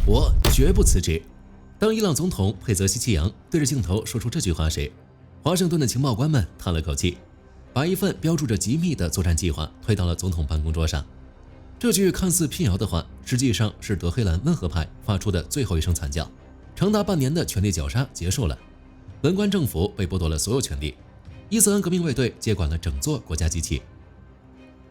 我絕不辭職。當伊朗總統佩澤西奇揚對着鏡頭說出這句話時，華盛頓的情報官們嘆了口氣，把一份標注着機密的作戰計劃推到了總統辦公桌上。這句看似闢謠的話，實際上是德黑蘭溫和派發出的最後一聲慘叫。長達半年的權力絞殺結束了，文官政府被剝奪了所有權力，伊斯蘭革命衛隊接管了整座國家機器。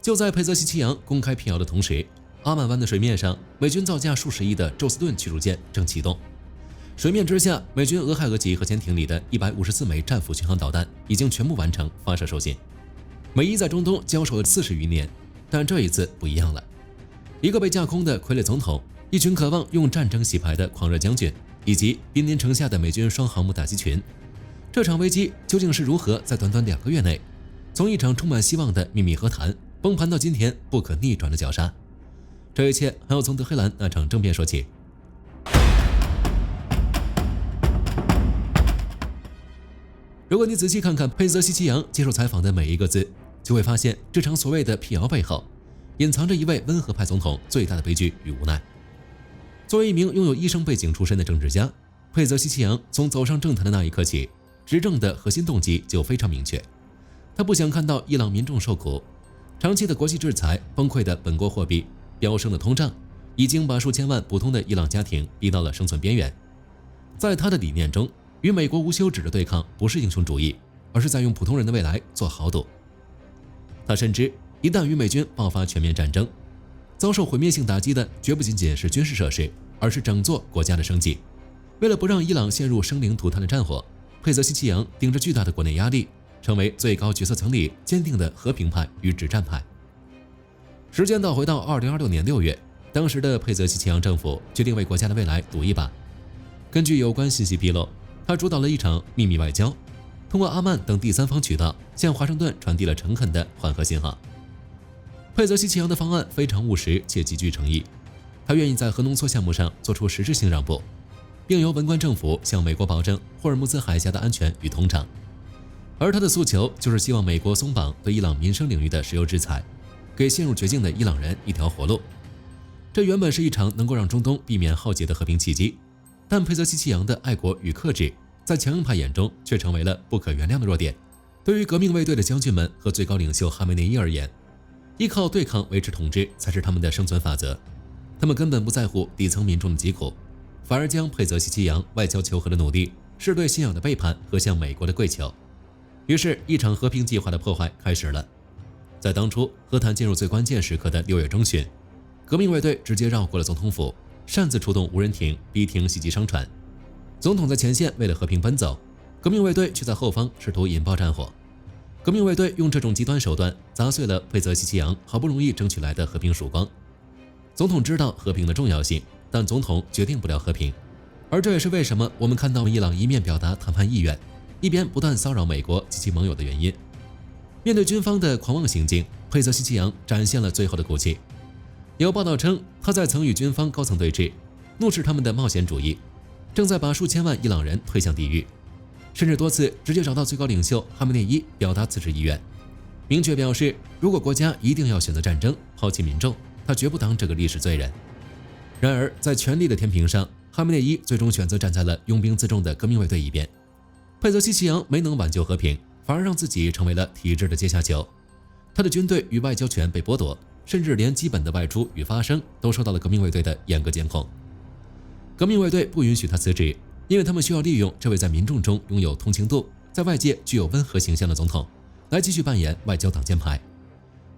就在佩澤西奇揚公開闢謠的同時，阿曼灣的水面上，美軍造價数十億的宙斯盾驅逐艦正啟動。水面之下，美軍俄亥俄级核潛艇裡的154枚戰斧巡航導彈已經全部完成發射受信。美伊在中東交手了40余年，但這一次不一樣了。一個被架空的傀儡總統，一群渴望用戰爭洗牌的狂熱將軍，以及兵臨城下的美軍双航母打擊群。這場危機究竟是如何在短短2個月內，從一場充滿希望的秘密和談崩盤到今天不可逆轉的绞殺？這一切還要從德黑蘭那場政變說起。如果你仔細看看佩澤西奇揚接受採訪的每一個字，就會發現這場所謂的闢謠背後，隱藏着一位溫和派總統最大的悲劇與無奈。作為一名擁有醫生背景出身的政治家，佩澤西奇揚從走上政壇的那一刻起，執政的核心動機就非常明確，他不想看到伊朗民眾受苦。長期的國際制裁、崩潰的本國貨幣、飆升的通脹，已經把數千萬普通的伊朗家庭逼到了生存邊緣。在他的理念中，與美國无休止的對抗不是英雄主義，而是在用普通人的未來做豪賭。他深知，一旦與美軍爆發全面戰爭，遭受毀滅性打擊的絕不僅僅是軍事設施，而是整座國家的生計。為了不讓伊朗陷入生靈塗炭的戰火，佩澤西奇揚頂着巨大的國內壓力，成為最高決策層裡堅定的和平派與止戰派。時間倒回到2026年6月，當時的佩澤西奇揚政府決定為國家的未來賭一把。根據有關信息披露，他主導了一場秘密外交，通過阿曼等第三方渠道向華盛頓傳遞了誠懇的緩和信號。佩澤西奇揚的方案非常務實且極具誠意，他願意在核濃縮項目上做出實質性讓步，並由文官政府向美國保證霍爾木茲海峽的安全與通暢。而他的訴求就是希望美國鬆綁對伊朗民生領域的石油制裁，給陷入絕境的伊朗人一条活路。這原本是一場能夠讓中東避免浩劫的和平契機，但佩澤西奇揚的愛國與克制，在強硬派眼中卻成為了不可原諒的弱點。對於革命衛隊的將軍們和最高領袖哈梅内伊而言，依靠對抗維持統治才是他們的生存法則。他們根本不在乎底層民眾的疾苦，反而將佩澤西奇揚外交求和的努力視對信仰的背叛和向美國的跪求。於是，一場和平計劃的破壞開始了。在當初和談進入最關鍵時刻的6月中旬，革命衛队直接繞過了總統府，擅自出動無人艇逼停襲擊商船。總統在前線為了和平奔走，革命衛隊卻在後方試圖引爆戰火。革命衛隊用這種極端手段砸碎了佩澤西奇揚好不容易爭取來的和平曙光。總統知道和平的重要性，但總統決定不了和平。而這也是為什麼我們看到伊朗一面表達談判意願，一邊不断騷擾美國及其盟友的原因。面對軍方的狂妄行徑，佩澤西奇揚展現了最後的骨氣。有報道稱，他在曾與軍方高層對峙，怒斥他們的冒險主義，正在把數千萬伊朗人推向地獄，甚至多次直接找到最高領袖哈梅内伊表達辞職意願，明確表示，如果國家一定要選擇戰爭，拋棄民眾，他絕不當這個歷史罪人。然而，在權力的天平上，哈梅內伊最終選擇站在了擁兵自重的革命衛隊一邊。佩澤西奇揚沒能挽救和平，反而讓自己成為了體制的階下囚。他的軍隊與外交權被剝奪，甚至連基本的外出與發聲都受到了革命衛隊的嚴格監控。革命衛隊不允許他辭職，因為他們需要利用這位在民眾中擁有同情度、在外界具有溫和形象的總統，來繼續扮演外交擋箭牌。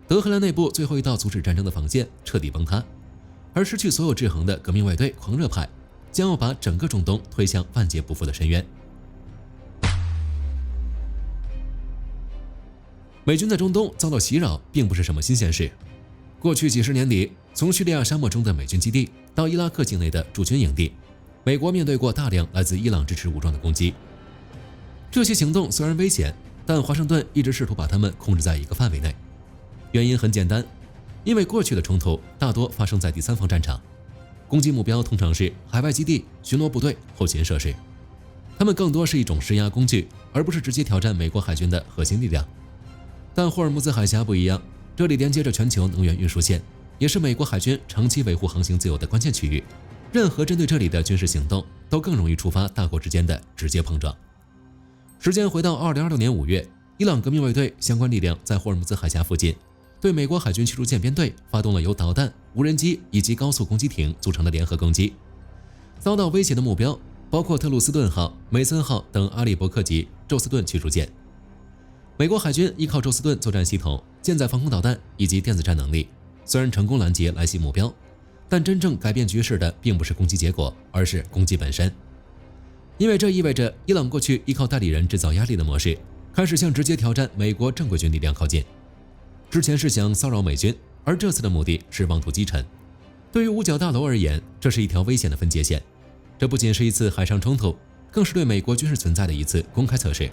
德黑蘭內部最後一道阻止戰爭的防線徹底崩塌，而失去所有制衡的革命衛队狂熱派將要把整個中東推向萬劫不復的深淵。美軍在中東遭到襲擾並不是什麼新鮮事。過去幾十年裡，從敘利亞沙漠中的美軍基地到伊拉克境內的駐軍營地，美國面對過大量來自伊朗支持武裝的攻擊。這些行動雖然危險，但華盛頓一直試圖把它們控制在一個範圍內。原因很簡單，因為過去的衝突大多發生在第三方戰場，攻擊目標通常是海外基地、巡邏部隊、後勤設施，它們更多是一種施壓工具，而不是直接挑戰美國海軍的核心力量。但霍爾木茲海峽不一樣，這裡連接着全球能源運輸線，也是美國海軍長期維護航行自由的關鍵區域。任何針對這裡的軍事行動都更容易觸發大國之間的直接碰撞。時間回到2026年5月，伊朗革命衛隊相關力量在霍爾木茲海峽附近對美國海軍驅逐艦編隊發動了由導彈、無人機以及高速攻擊艇組成的聯合攻擊。遭到威脅的目標包括特魯斯頓號、梅森號等阿利伯克級宙斯盾驅逐艦。美國海軍依靠宙斯盾作戰系統、艦載防空導彈以及電子戰能力，雖然成功攔截來襲目標，但真正改變局勢的並不是攻擊結果，而是攻擊本身。因為這意味着伊朗過去依靠代理人制造壓力的模式，開始向直接挑戰美國正規軍力量靠近。之前是想騷擾美軍，而這次的目的是妄圖擊沉。對於五角大樓而言，這是一條危險的分界線。這不僅是一次海上衝突，更是對美國軍事存在的一次公開測試。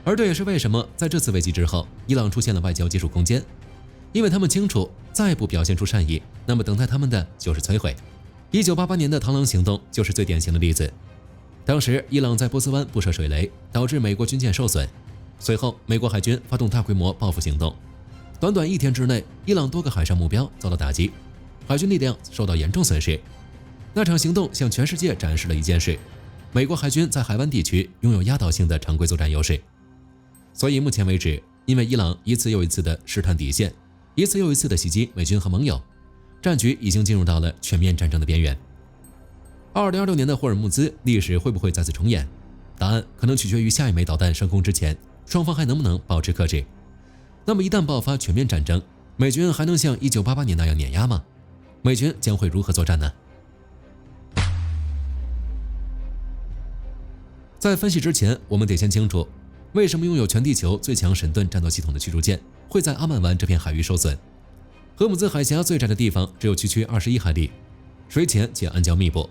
而這也是為什麼在這次危機之後，伊朗出現了外交技術空間，因為他們清楚，再不表現出善意，那麼等待他們的就是摧毀。1988年的螳螂行動就是最典型的例子。當時，伊朗在波斯灣布設水雷，導致美國軍艦受損。隨後，美國海軍發動大規模報復行動。短短1天之內，伊朗多個海上目標遭到打擊，海軍力量受到嚴重損失。那場行動向全世界展示了一件事：美國海軍在海灣地區擁有壓倒性的常規作戰優勢。所以目前為止，因為伊朗一次又一次的試探底線，一次又一次的袭擊美軍和盟友，戰局已經進入到了全面戰爭的邊緣。2026年的霍爾木茲歷史會不會再次重演？答案可能取決於下一枚導彈升空之前，雙方還能不能保持克制。那麼一旦爆發全面戰爭，美軍還能像1988年那樣碾壓嗎？美軍將會如何作戰呢？在分析之前，我們得先清楚，為什麼擁有全地球最強神盾戰鬥系統的驅逐艦會在阿曼灣這片海域受損？荷姆茲海峽最窄的地方只有區21海里，水淺且暗礁密布。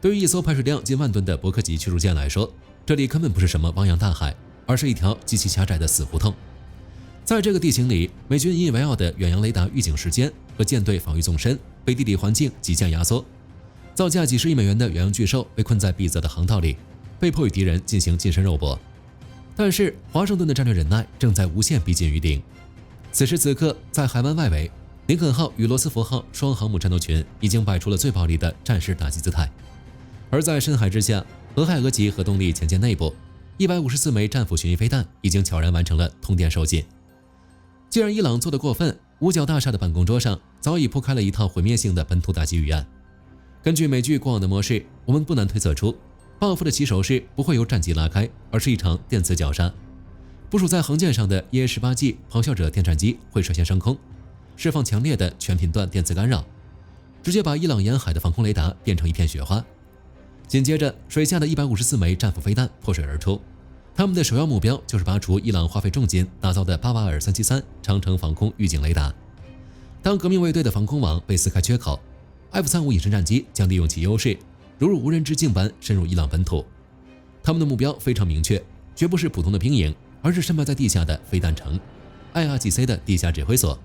對於一艘排水量近1萬噸的伯克級驅逐艦來說，這裡根本不是什麼汪洋大海，而是一條極其狹窄的死胡同。在這個地形裡，美軍引以為傲的遠洋雷達預警時間和艦隊防禦縱深被地理環境極限壓縮，造價幾十億美元的遠洋巨獸被困在閉塞的航道裡，被迫與敵人進行近身肉搏。但是華盛頓的戰略忍耐正在無限逼近於零。此時此刻，在海灣外圍，林肯號與羅斯福號雙航母戰鬥群已經擺出了最暴力的戰時打擊姿態。而在深海之下，俄亥俄級核動力潛艦內部，154枚戰斧巡弋飛彈已經悄然完成了通電受盡。既然伊朗做得過分，五角大廈的辦公桌上早已鋪開了一套毀滅性的本土打擊預案。根據美劇過往的模式，我們不難推測出，報復的起手式不會由戰機拉開，而是一場電磁絞殺。部署在橫艦上的 EA-18G 咆哮者電戰機會率先升空，釋放強烈的全頻段電磁干擾，直接把伊朗沿海的防空雷達變成一片雪花。緊接着，水下的154枚戰斧飛彈破水而出，他們的首要目標就是拔除伊朗花費重金打造的巴瓦爾373長程防空預警雷達。當革命衛队的防空网被撕開缺口， F-35隐身戰機將利用其優勢，如入無人之境般深入伊朗本土。他們的目標非常明確，絕不是普通的兵營，而是深埋在地下的飞彈城、IRGC 的地下指揮所，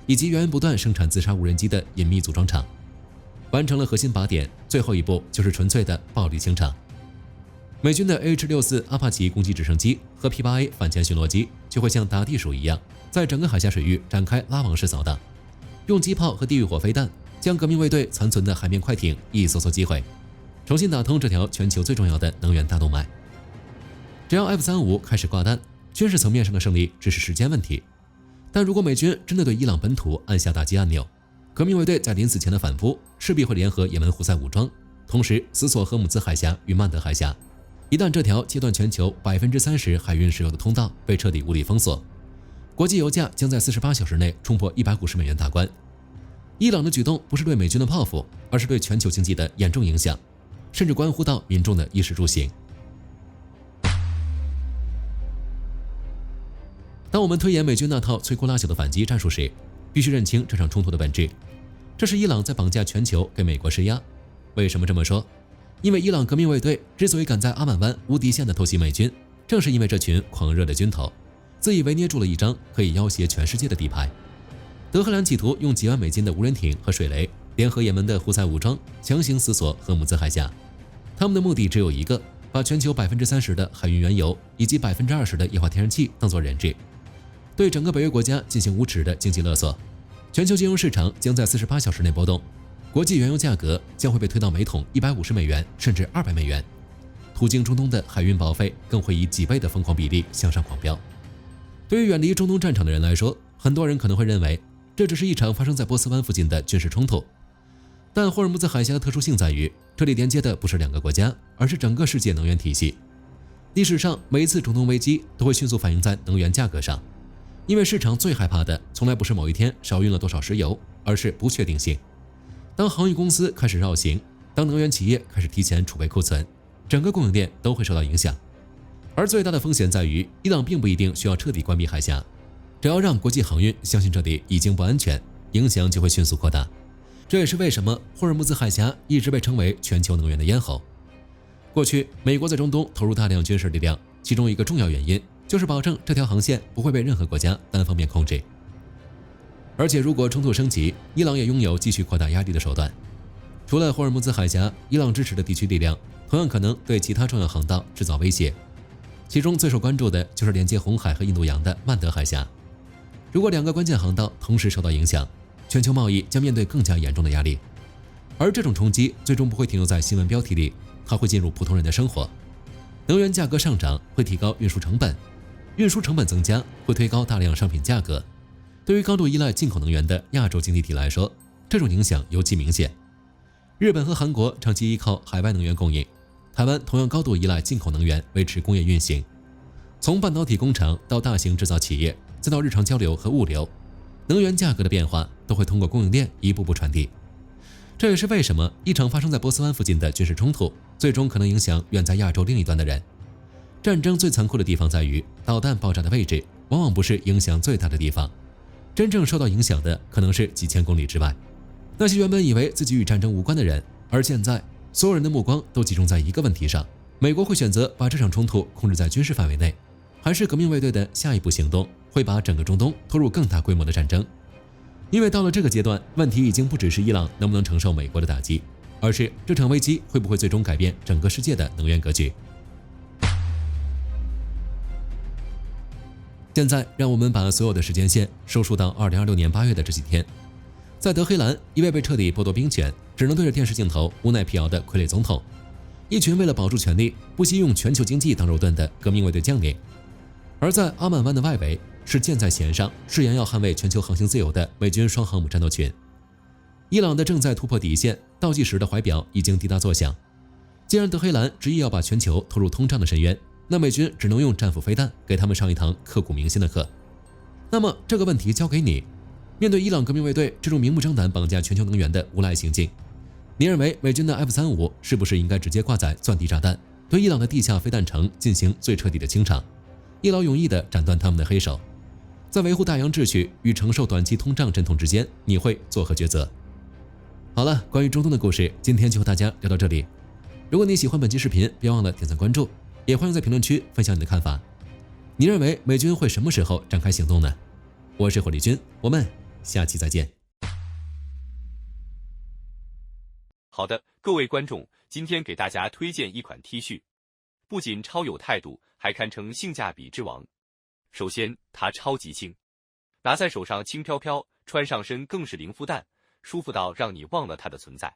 以及源源不斷生產自杀无人机的隱秘組裝廠。完成了核心靶點，最後一步就是純粹的暴力清場。美軍的 AH-64阿帕奇攻擊直升機和 P-8A 反潛巡逻機就會像打地鼠一樣，在整個海峽水域展開拉網式掃蕩，用機炮和地獄火飛彈將革命衛隊殘存的海面快艇一掃擊毀，重新打通這條全球最重要的能源大動脈。只要 F-35開始掛彈，軍事層面上的勝利只是時間問題。但如果美軍真的對伊朗本土按下打擊按鈕，革命衛隊在臨死前的反撲勢必會聯合也門胡塞武裝，同時死鎖荷姆茲海峽與曼德海峽。一旦這條切斷全球30%海運石油的通道被徹底物理封鎖，國際油價將在48小時內衝破150美元大關。伊朗的舉動不是對美軍的報復，而是對全球經濟的嚴重影響，甚至關乎到民眾的衣食住行。當我們推演美軍那套摧枯拉朽的反擊戰術時，必須認清這場衝突的本質。這是伊朗在綁架全球給美國施壓。為什麼這麼說？因為伊朗革命衛隊之所以敢在阿曼灣無底線的偷襲美軍，正是因為這群狂熱的軍頭自以為捏住了一張可以要挾全世界的底牌。德黑蘭企圖用幾萬美金的無人艇和水雷聯合也門的胡塞武裝強行死鎖荷姆茲海峽，他們的目的只有一個，把全球30%的海運原油以及20%的液化天然氣當作人質，對整個北約國家進行无恥的經濟勒索。全球金融市场將在48小時內波動，國際原油價格將會被推到每桶150美元甚至200美元，途經中東的海運保費更會以幾倍的瘋狂比例向上狂飆。對於遠離中東戰場的人來說，很多人可能會認為這只是一場發生在波斯灣附近的軍事衝突，但霍爾木茲海峽的特殊性在於，這裡連接的不是2個國家，而是整個世界能源體系。歷史上每一次中東危機都會迅速反映在能源價格上，因為市場最害怕的從來不是某一天少運了多少石油，而是不確定性。當航運公司開始繞行，當能源企業開始提前儲備庫存，整個供應鏈都會受到影響。而最大的風險在於，伊朗並不一定需要徹底關閉海峽，只要讓國際航運相信這裡已經不安全，影響就會迅速擴大。這也是為什麼霍爾木茲海峽一直被稱為全球能源的咽喉。過去，美國在中東投入大量軍事力量，其中一個重要原因就是保證這條航線不會被任何國家單方面控制。而且，如果冲突升級，伊朗也擁有繼續擴大壓力的手段。除了霍爾木茲海峽，伊朗支持的地区力量同樣可能對其他重要航道制造威脅。其中最受關注的就是連接紅海和印度洋的曼德海峽。如果2個關鍵航道同時受到影響，全球貿易將面對更加嚴重的壓力。而這種衝擊最終不會停留在新聞標題裡，它會進入普通人的生活。能源價格上漲會提高運輸成本，運輸成本增加會推高大量商品價格。對於高度依賴進口能源的亞洲經濟體來說，這種影響尤其明顯。日本和韓國長期依靠海外能源供應，台灣同樣高度依賴進口能源維持工業運行。從半導體工廠到大型制造企業，再到日常交流和物流，能源價格的變化都會通過供應鏈一步步傳遞。這也是為什麼一場發生在波斯灣附近的軍事衝突，最終可能影響遠在亞洲另一端的人。戰爭最殘酷的地方在於，導彈爆炸的位置往往不是影響最大的地方，真正受到影響的可能是幾千公里之外。那些原本以為自己與戰爭無關的人，而現在所有人的目光都集中在一個問題上：美國會選擇把這場衝突控制在軍事範圍內，還是革命衛隊的下一步行動會把整個中東拖入更大規模的戰爭？因為到了這個階段，問題已經不只是伊朗能不能承受美國的打擊，而是這場危機會不會最終改變整個世界的能源格局。現在，讓我們把所有的时間線收束到2026年8月的這幾天。在德黑蘭，一位被徹底剝奪兵權，只能對着電視鏡頭無奈辟謠的傀儡總統，一群為了保住權力，不惜用全球經濟當肉盾的革命衛隊將領。而在阿曼灣的外圍，是箭在弦上，誓言要捍衛全球航行自由的美軍雙航母戰鬥群。伊朗的正在突破底線，倒計時的懷表已經滴答作響。既然德黑蘭執意要把全球拖入通脹的深淵，那美軍只能用戰斧飛彈給他們上一堂刻骨銘心的課。那麼這個問題交給你，面對伊朗革命衛隊這種明目張膽綁架全球能源的無賴行徑，你認為美軍的 F-35是不是應該直接掛載鑽地炸彈，對伊朗的地下飛彈城進行最徹底的清場，一勞永逸地斬斷他們的黑手？在維護大洋秩序與承受短期通脹陣痛之間，你會作何抉擇？好了，關於中東的故事，今天就和大家聊到這裡。如果你喜歡本期視頻，別忘了點讚關注，也歡迎在評論區分享你的看法。你認為美軍會什麼時候展開行動呢？我是火力軍，我們下期再見。好的，各位觀眾，今天給大家推薦一款 T 恤，不僅超有態度，還堪稱性價比之王。首先，它超級輕，拿在手上輕飄飄，穿上身更是零負擔，舒服到讓你忘了它的存在。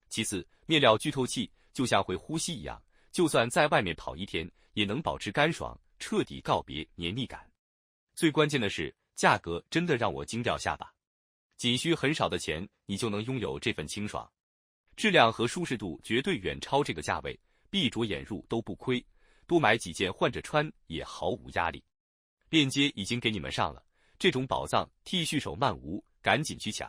其次，面料具透氣，就像會呼吸一樣，就算在外面跑一天，也能保持乾爽，徹底告別黏膩感。最關鍵的是，價格真的讓我驚掉下巴，僅需很少的錢，你就能擁有這份清爽。質量和舒適度絕對遠超這個價位，閉着眼入都不虧，多買幾件換着穿也毫無壓力。鏈接已經給你們上了，這種寶藏 T 恤手慢無，趕緊去搶。